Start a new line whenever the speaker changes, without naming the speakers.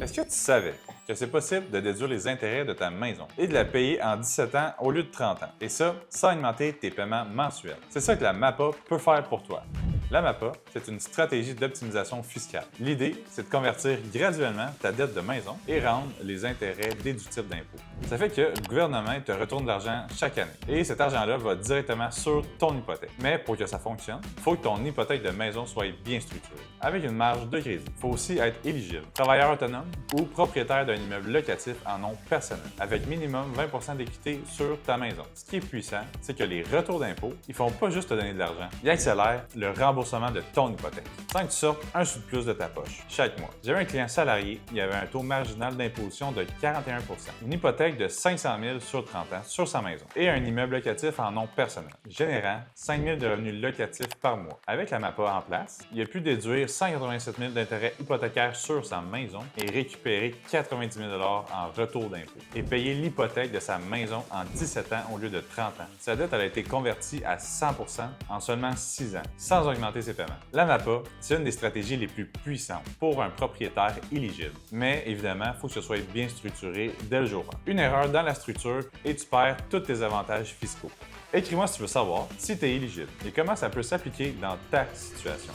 Est-ce que tu savais que c'est possible de déduire les intérêts de ta maison et de la payer en 17 ans au lieu de 30 ans? Et ça, sans augmenter tes paiements mensuels. C'est ça que la MAPA peut faire pour toi. La MAPA, c'est une stratégie d'optimisation fiscale. L'idée, c'est de convertir graduellement ta dette de maison et rendre les intérêts déductibles d'impôts. Ça fait que le gouvernement te retourne de l'argent chaque année et cet argent-là va directement sur ton hypothèque. Mais pour que ça fonctionne, il faut que ton hypothèque de maison soit bien structurée, avec une marge de crédit. Il faut aussi être éligible, travailleur autonome ou propriétaire d'un immeuble locatif en nom personnel, avec minimum 20 d'équité sur ta maison. Ce qui est puissant, c'est que les retours d'impôts, ils font pas juste te donner de l'argent, ils accélèrent le remboursement de ton hypothèque, sans que tu sortes un sou de plus de ta poche chaque mois. J'avais un client salarié, il avait un taux marginal d'imposition de 41 une hypothèque de 500 000 sur 30 ans sur sa maison et un immeuble locatif en nom personnel, générant 5 000 de revenus locatifs par mois. Avec la MAPA en place, il a pu déduire 187 000 d'intérêts hypothécaires sur sa maison et récupérer 90 000 en retour d'impôt et payer l'hypothèque de sa maison en 17 ans au lieu de 30 ans. Sa dette a été convertie à 100 en seulement 6 ans, sans augmenter ses paiements. La MAPA, c'est une des stratégies les plus puissantes pour un propriétaire éligible. Mais évidemment, il faut que ce soit bien structuré dès le jour 1. Une erreur dans la structure et tu perds tous tes avantages fiscaux. Écris-moi si tu veux savoir si tu es éligible et comment ça peut s'appliquer dans ta situation.